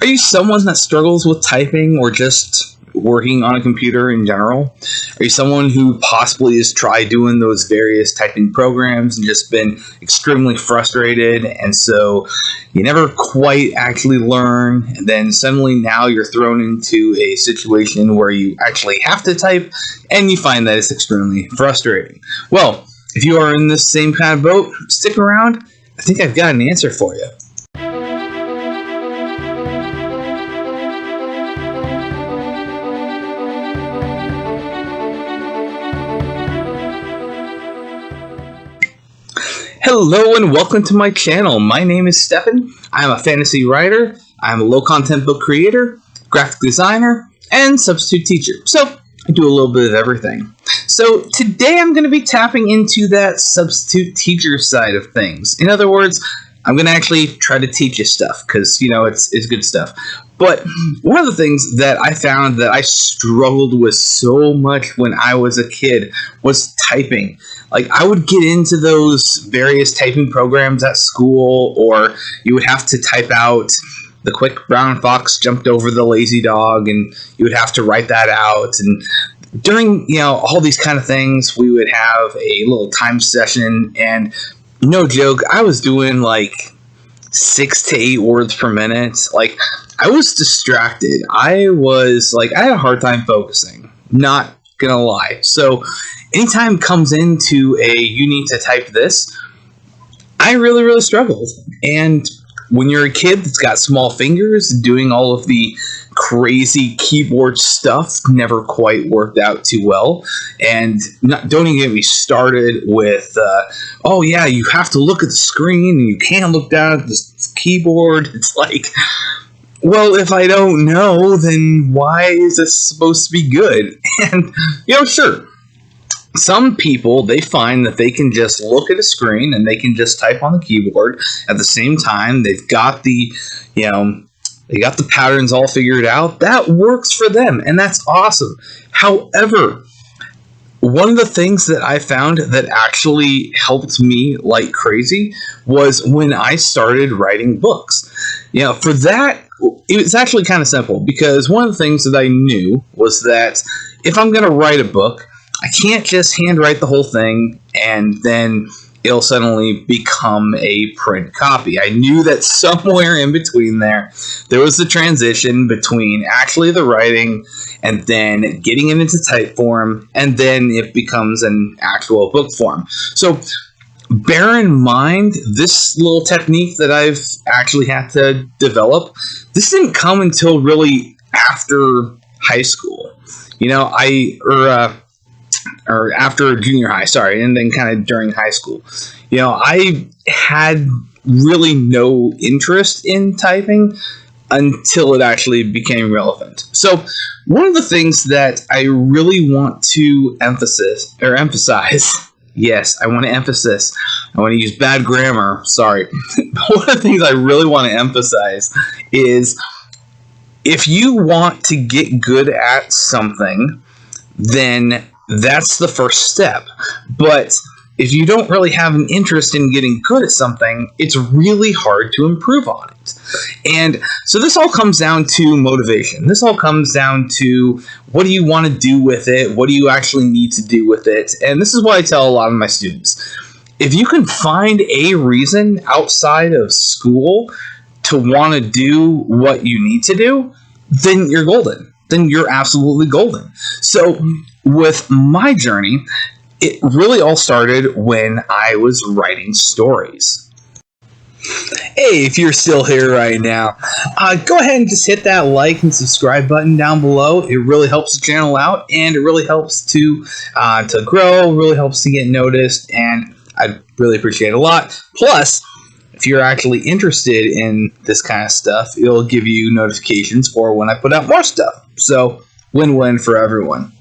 Are you someone that struggles with typing or just working on a computer in general? Are you someone who possibly has tried doing those various typing programs and just been extremely frustrated, and so you never quite actually learn, and then suddenly now you're thrown into a situation where you actually have to type and you find that it's extremely frustrating? Well, if you are in this same kind of boat, stick around. I think I've got an answer for you. Hello and welcome to my channel. My name is Stefan. I'm a fantasy writer, I'm a low content book creator, graphic designer, and substitute teacher. So I do a little bit of everything. So today I'm going to be tapping into that substitute teacher side of things. In other words, I'm going to actually try to teach you stuff because, you know, it's good stuff. But one of the things that I found that I struggled with so much when I was a kid was typing. Like, I would get into those various typing programs at school, or you would have to type out the quick brown fox jumped over the lazy dog, and you would have to write that out. And during, you know, all these kind of things, we would have a little time session, and no joke, I was doing like 6 to 8 words per minute. Like, I was distracted. I had a hard time focusing. Not gonna lie. So anytime it comes into you need to type this, I really struggled. And when you're a kid that's got small fingers, doing all of the crazy keyboard stuff never quite worked out too well. And don't even get me started with, oh yeah, you have to look at the screen and you can't look down at the keyboard. It's like, well, if I don't know, then why is this supposed to be good? And, you know, sure, some people, they find that they can just look at a screen and they can just type on the keyboard. At the same time, they've got the, they got the patterns all figured out. That works for them, and that's awesome. However, one of the things that I found that actually helped me like crazy was when I started writing books. You know, for that, it was actually kind of simple, because one of the things that I knew was that if I'm going to write a book, I can't just handwrite the whole thing and then it'll suddenly become a print copy. I knew that somewhere in between there was the transition between actually the writing and then getting it into type form, and then it becomes an actual book form. So bear in mind, this little technique that I've actually had to develop, this didn't come until really after high school. You know, or after junior high, sorry, and then kind of during high school. You know, I had really no interest in typing until it actually became relevant. So one of the things that I really want to emphasize, yes, I want to emphasize, I want to use bad grammar, sorry. One of the things I really want to emphasize is, if you want to get good at something, then that's the first step. But if you don't really have an interest in getting good at something, it's really hard to improve on it. And so this all comes down to motivation. This all comes down to, what do you want to do with it? What do you actually need to do with it? And this is what I tell a lot of my students. If you can find a reason outside of school to want to do what you need to do, then you're golden. Then you're absolutely golden. So with my journey, it really all started when I was writing stories. Hey, if you're still here right now, go ahead and just hit that like and subscribe button down below. It really helps the channel out, and it really helps to grow, really helps to get noticed, and I'd really appreciate it a lot. Plus, if you're actually interested in this kind of stuff, it'll give you notifications for when I put out more stuff. So, win-win for everyone.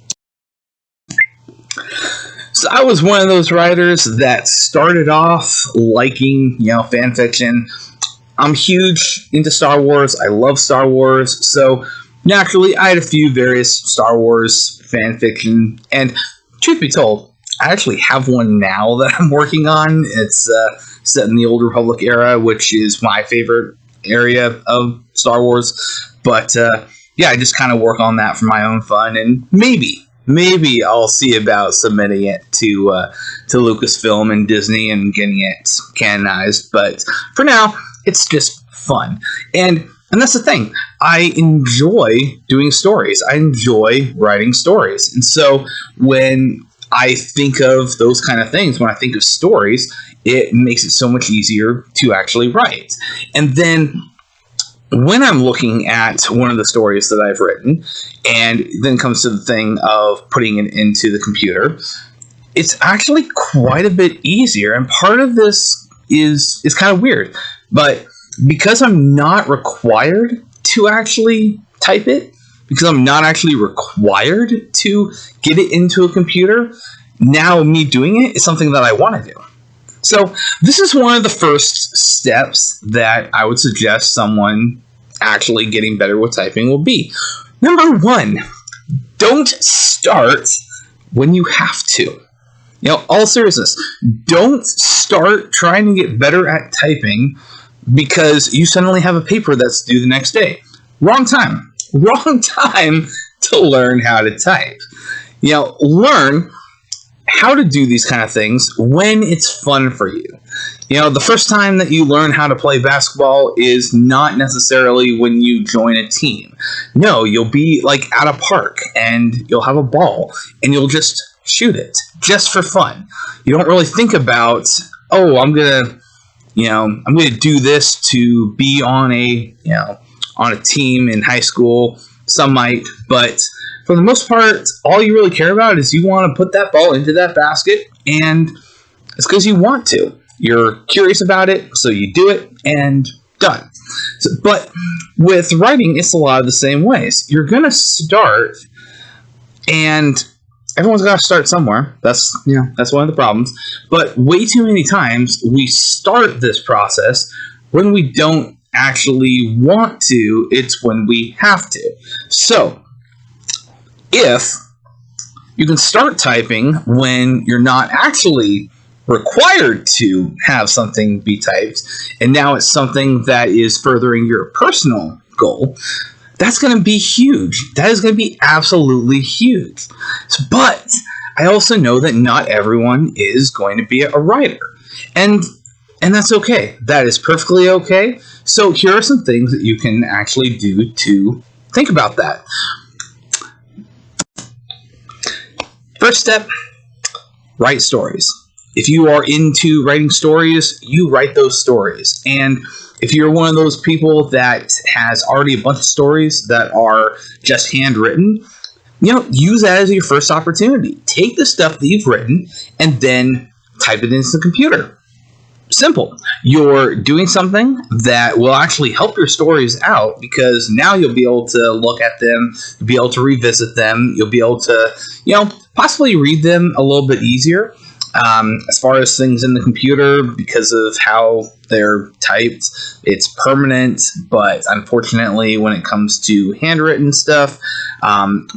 So I was one of those writers that started off liking, you know, fan fiction. I'm huge into Star Wars. I love Star Wars. So naturally, I had a few various Star Wars fan fiction. And truth be told, I actually have one now that I'm working on. It's set in the Old Republic era, which is my favorite area of Star Wars. But yeah, I just kind of work on that for my own fun, and maybe I'll see about submitting it to Lucasfilm and Disney and getting it canonized. But for now, it's just fun, and that's the thing. I enjoy doing stories. I enjoy writing stories, and so when I think of those kind of things, when I think of stories, it makes it so much easier to actually write. And then when I'm looking at one of the stories that I've written, and then comes to the thing of putting it into the computer, it's actually quite a bit easier. And part of this is kind of weird, but because I'm not required to actually type it, because I'm not actually required to get it into a computer, now me doing it is something that I want to do. So this is one of the first steps that I would suggest someone actually getting better with typing will be. Number one, don't start when you have to. You know, all seriousness, don't start trying to get better at typing because you suddenly have a paper that's due the next day. Wrong time to learn how to type. You know, learn how to do these kind of things when it's fun for you. You know, the first time that you learn how to play basketball is not necessarily when you join a team. No, you'll be like at a park and you'll have a ball and you'll just shoot it just for fun. You don't really think about, oh, I'm gonna do this to be on a team in high school. Some might, but for the most part, all you really care about is you want to put that ball into that basket, and it's because you want to. You're curious about it, so you do it, and done. But with writing, it's a lot of the same ways. You're going to start, and everyone's got to start somewhere. That's one of the problems. But way too many times, we start this process when we don't actually want to. It's when we have to. So if you can start typing when you're not actually required to have something be typed, and now it's something that is furthering your personal goal, that's going to be huge. That is going to be absolutely huge. But I also know that not everyone is going to be a writer, and that's okay. That is perfectly okay. So here are some things that you can actually do to think about that. First step, write stories. If you are into writing stories, you write those stories. And if you're one of those people that has already a bunch of stories that are just handwritten, use that as your first opportunity. Take the stuff that you've written and then type it into the computer. Simple. You're doing something that will actually help your stories out, because now you'll be able to look at them, you'll be able to revisit them, you'll be able to, possibly read them a little bit easier. As far as things in the computer, because of how they're typed, it's permanent, but unfortunately when it comes to handwritten stuff,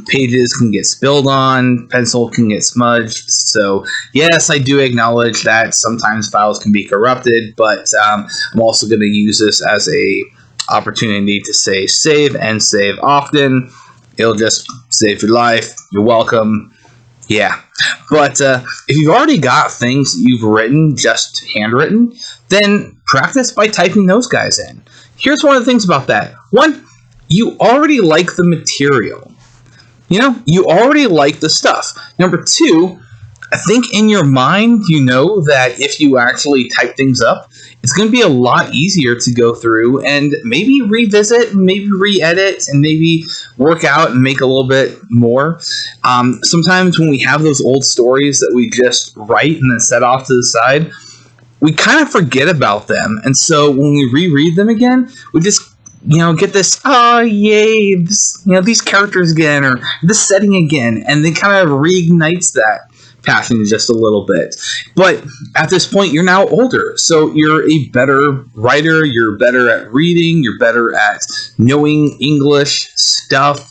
pages can get spilled on, pencil can get smudged. So yes, I do acknowledge that sometimes files can be corrupted, but I'm also going to use this as a opportunity to say save and save often. It'll just save your life. You're welcome. Yeah, but if you've already got things you've written, just handwritten, then practice by typing those guys in. Here's one of the things about that. One, you already like the material. You already like the stuff. Number two, I think in your mind, that if you actually type things up, it's going to be a lot easier to go through and maybe revisit, maybe re-edit, and maybe work out and make a little bit more. Sometimes when we have those old stories that we just write and then set off to the side, we kind of forget about them. And so when we reread them again, we just get this, oh, yay, these characters again, or this setting again, and it kind of reignites that passion just a little bit. But at this point, you're now older, so you're a better writer, you're better at reading, you're better at knowing English stuff.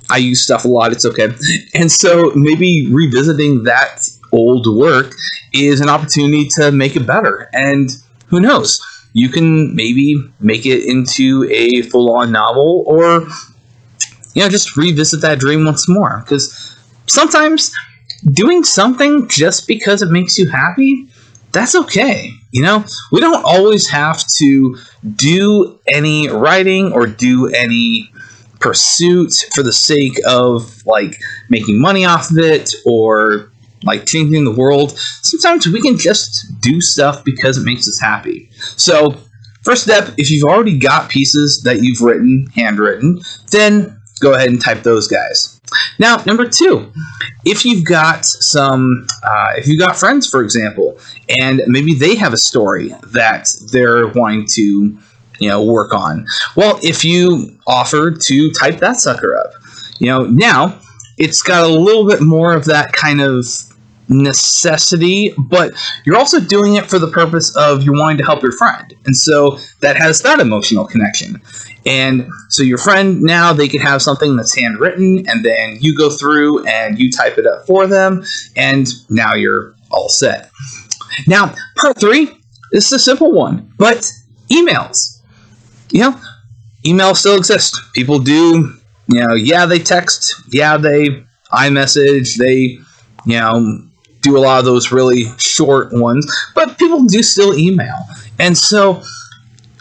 I use stuff a lot, it's okay. And so maybe revisiting that old work is an opportunity to make it better. And who knows? you can maybe make it into a full-on novel, or just revisit that dream once more. Because sometimes doing something just because it makes you happy, that's okay. We don't always have to do any writing or do any pursuit for the sake of making money off of it or changing the world. Sometimes we can just do stuff because it makes us happy. So first step, if you've already got pieces that you've written, handwritten, then go ahead and type those guys. Now, number 2, if you've got friends, for example, and maybe they have a story that they're wanting to, work on. Well, if you offer to type that sucker up, now it's got a little bit more of that kind of necessity, but you're also doing it for the purpose of you're wanting to help your friend. And so that has that emotional connection. And so your friend, now they could have something that's handwritten, and then you go through and you type it up for them, and now you're all set. Now, part 3, this is a simple one, but emails. Emails still exist. People do, they text, they iMessage, they, do a lot of those really short ones, but people do still email. And so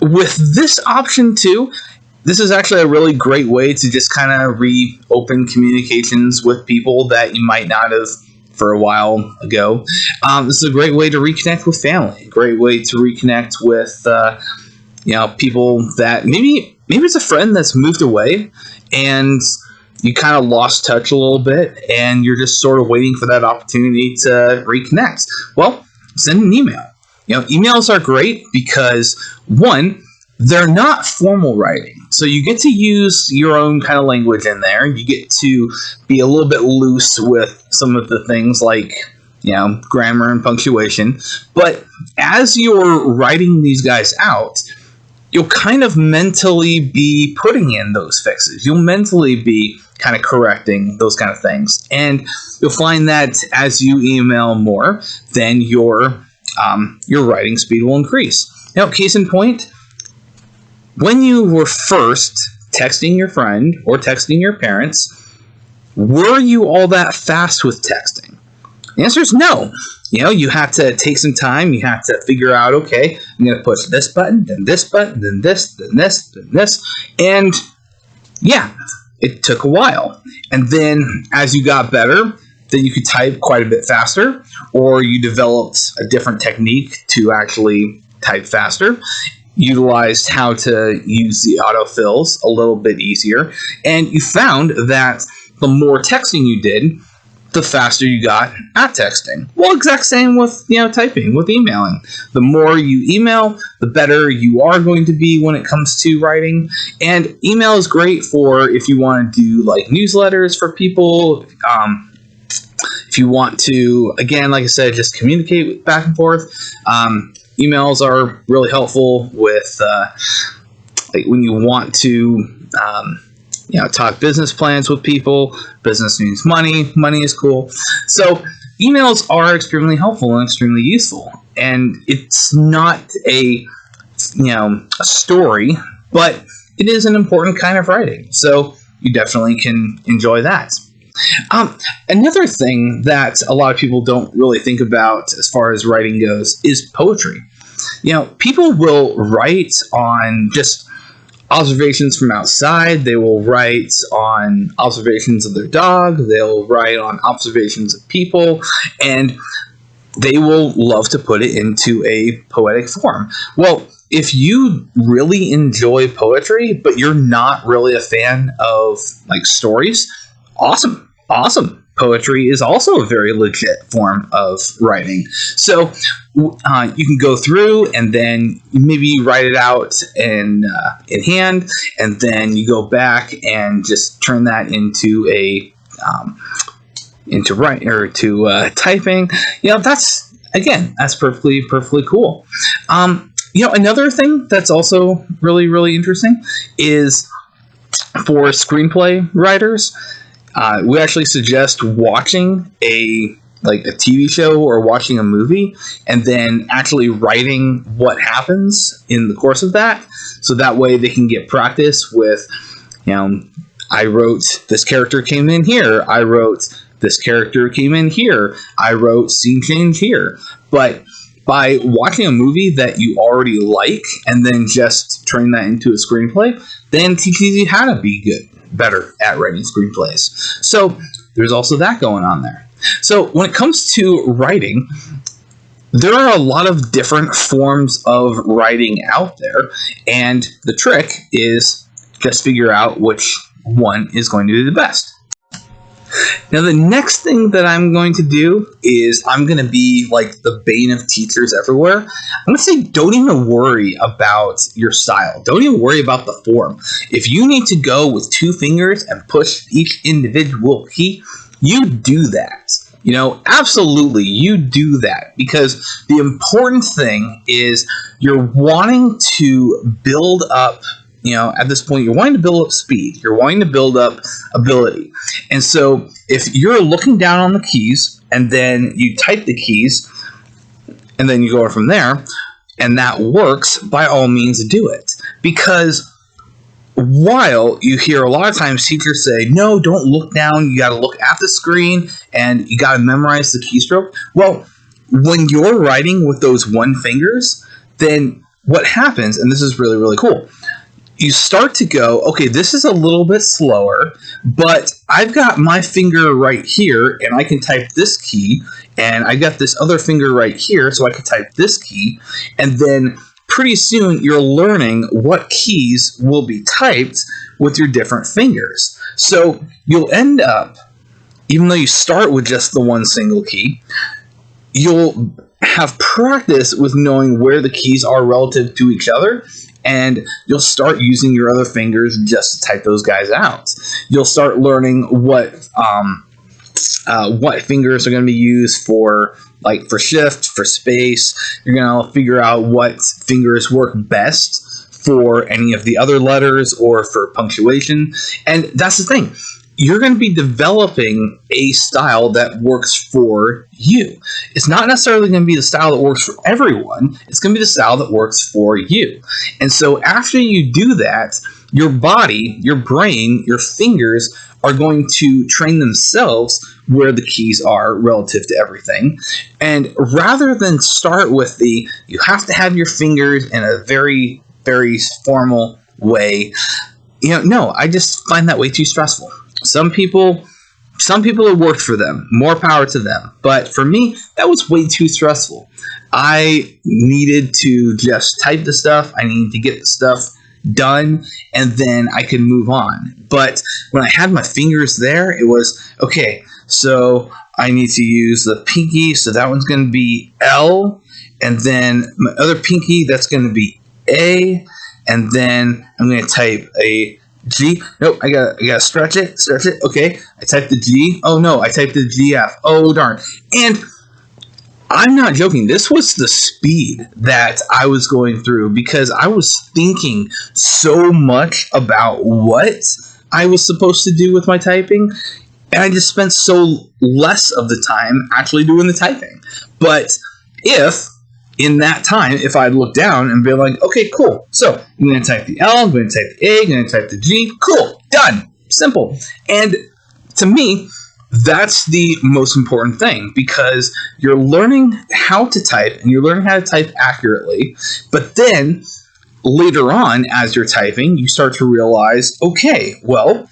with this option too, this is actually a really great way to just kind of reopen communications with people that you might not have for a while ago. This is a great way to reconnect with family, a great way to reconnect with, people that maybe it's a friend that's moved away and you kind of lost touch a little bit and you're just sort of waiting for that opportunity to reconnect. Well, send an email. Emails are great because, one, they're not formal writing. So you get to use your own kind of language in there. You get to be a little bit loose with some of the things like, grammar and punctuation. But as you're writing these guys out, you'll kind of mentally be putting in those fixes. You'll mentally be kind of correcting those kind of things. And you'll find that as you email more, then your writing speed will increase. Now, case in point, when you were first texting your friend or texting your parents, were you all that fast with texting? The answer is no. You have to take some time. You have to figure out, okay, I'm going to push this button, then this button, then this, then this, then this. And yeah, it took a while. And then as you got better, then you could type quite a bit faster, or you developed a different technique to actually type faster, utilized how to use the autofills a little bit easier, and you found that the more texting you did, the faster you got at texting. Well, exact same with typing, with emailing. The more you email, the better you are going to be when it comes to writing. And email is great for if you want to do newsletters for people. If you want to, again, like I said, just communicate back and forth. Emails are really helpful with when you want to talk business plans with people. Business means money. Money is cool. So emails are extremely helpful and extremely useful. And it's not a story, but it is an important kind of writing. So you definitely can enjoy that. Another thing that a lot of people don't really think about as far as writing goes is poetry. People will write on just observations from outside. They will write on observations of their dog. They'll write on observations of people, and they will love to put it into a poetic form. Well, if you really enjoy poetry, but you're not really a fan of stories, awesome. Poetry is also a very legit form of writing. So you can go through and then maybe write it out in hand, and then you go back and just turn that into typing. That's perfectly cool. Another thing that's also really, really interesting is for screenplay writers. We actually suggest watching a like a TV show or watching a movie, and then actually writing what happens in the course of that, so that way they can get practice with, I wrote this character came in here, I wrote this character came in here, I wrote scene change here. But by watching a movie that you already like and then just turning that into a screenplay, then teaches you how to be better at writing screenplays. So there's also that going on there. So when it comes to writing, there are a lot of different forms of writing out there, and the trick is just figure out which one is going to be the best. Now, the next thing that I'm going to do is I'm going to be like the bane of teachers everywhere. I'm going to say don't even worry about your style. Don't even worry about the form. If you need to go with 2 fingers and push each individual key, you do that. Absolutely, you do that, because the important thing is you're wanting to build up, at this point, you're wanting to build up speed. You're wanting to build up ability. And so if you're looking down on the keys and then you type the keys and then you go from there, and that works, by all means do it. Because while you hear a lot of times teachers say, no, don't look down, you got to look at the screen and you got to memorize the keystroke. Well, when you're writing with those 1 fingers, then what happens, and this is really, really cool, you start to go, okay, this is a little bit slower, but I've got my finger right here, and I can type this key, and I got this other finger right here, so I can type this key, and then pretty soon you're learning what keys will be typed with your different fingers. So you'll end up, even though you start with just the 1 single key, you'll have practice with knowing where the keys are relative to each other, and you'll start using your other fingers just to type those guys out. You'll start learning what fingers are going to be used for shift, for space. You're going to figure out what fingers work best for any of the other letters or for punctuation. And that's the thing. You're going to be developing a style that works for you. It's not necessarily going to be the style that works for everyone. It's going to be the style that works for you. And so after you do that, your body, your brain, your fingers are going to train themselves where the keys are relative to everything. And rather than start with you have to have your fingers in a very, very formal way, no, I just find that way too stressful. Some people it worked for them. More power to them. But for me, that was way too stressful. I needed to just type the stuff. I needed to get the stuff done, and then I could move on. But when I had my fingers there, it was, okay, so I need to use the pinky, so that one's going to be L, and then my other pinky, that's going to be A, and then I'm going to type a G. Nope, I gotta stretch it. Okay, I typed the G. Oh no, I typed the GF. Oh darn. And I'm not joking. This was the speed that I was going through because I was thinking so much about what I was supposed to do with my typing, and I just spent so less of the time actually doing the typing. But if in that time, if I'd look down and be like, okay, cool. So I'm going to type the L, I'm going to type the A, I'm going to type the G. Cool. Done. Simple. And to me, that's the most important thing, because you're learning how to type and you're learning how to type accurately. But then later on, as you're typing, you start to realize, okay, well,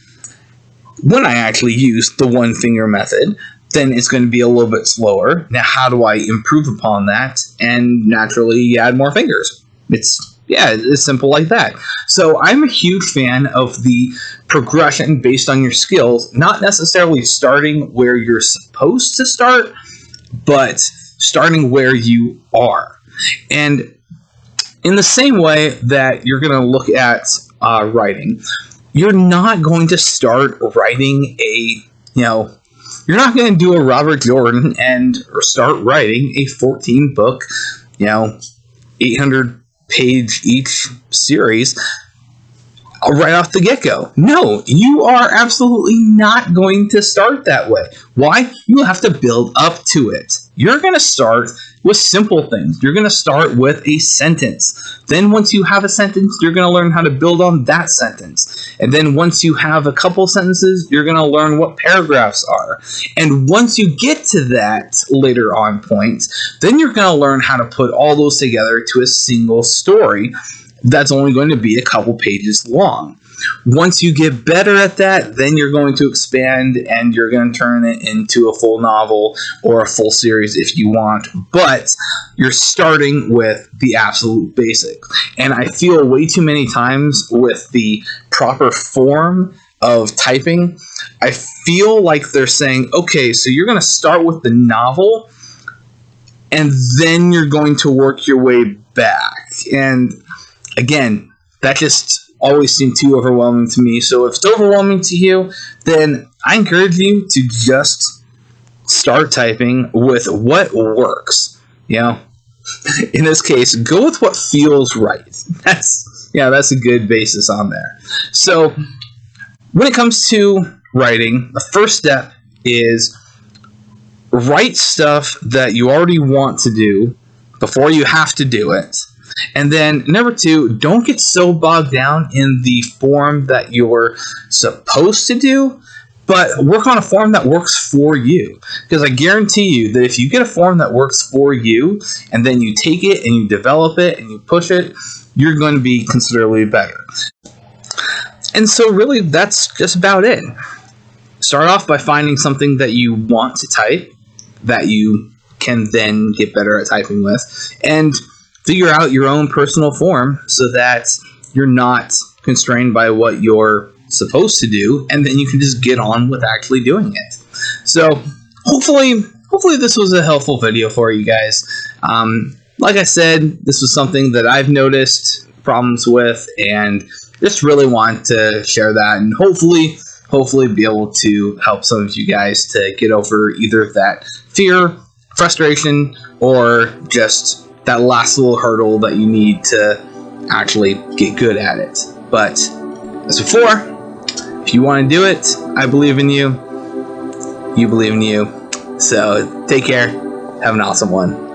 when I actually use the 1 finger method, then it's going to be a little bit slower. Now, how do I improve upon that? And naturally, you add more fingers. It's simple like that. So I'm a huge fan of the progression based on your skills, not necessarily starting where you're supposed to start, but starting where you are. And in the same way that you're going to look at writing, you're not going to start writing you're not going to do a Robert Jordan or start writing a 14-book, 800-page each series right off the get-go. No, you are absolutely not going to start that way. Why? You have to build up to it. You're going to start with simple things. You're going to start with a sentence. Then once you have a sentence, you're going to learn how to build on that sentence. And then once you have a couple sentences, you're going to learn what paragraphs are. And once you get to that later on point, then you're going to learn how to put all those together to a single story that's only going to be a couple pages long. Once you get better at that, then you're going to expand and you're going to turn it into a full novel or a full series if you want. But you're starting with the absolute basics. And I feel way too many times with the proper form of typing, I feel like they're saying, okay, so you're going to start with the novel and then you're going to work your way back. And again, that just always seemed too overwhelming to me. So if it's overwhelming to you, then I encourage you to just start typing with what works. You know, in this case, go with what feels right. That's a good basis on there. So when it comes to writing, the first step is write stuff that you already want to do before you have to do it. And then number two, don't get so bogged down in the form that you're supposed to do, but work on a form that works for you. Because I guarantee you that if you get a form that works for you, and then you take it and you develop it and you push it, you're going to be considerably better. And so really, that's just about it. Start off by finding something that you want to type, that you can then get better at typing with, and figure out your own personal form so that you're not constrained by what you're supposed to do, and then you can just get on with actually doing it. So hopefully this was a helpful video for you guys. Like I said, this was something that I've noticed problems with, and just really want to share that, and hopefully be able to help some of you guys to get over either that fear, frustration, or just that last little hurdle that you need to actually get good at it. But as before, if you want to do it, I believe in you. You believe in you. So take care. Have an awesome one.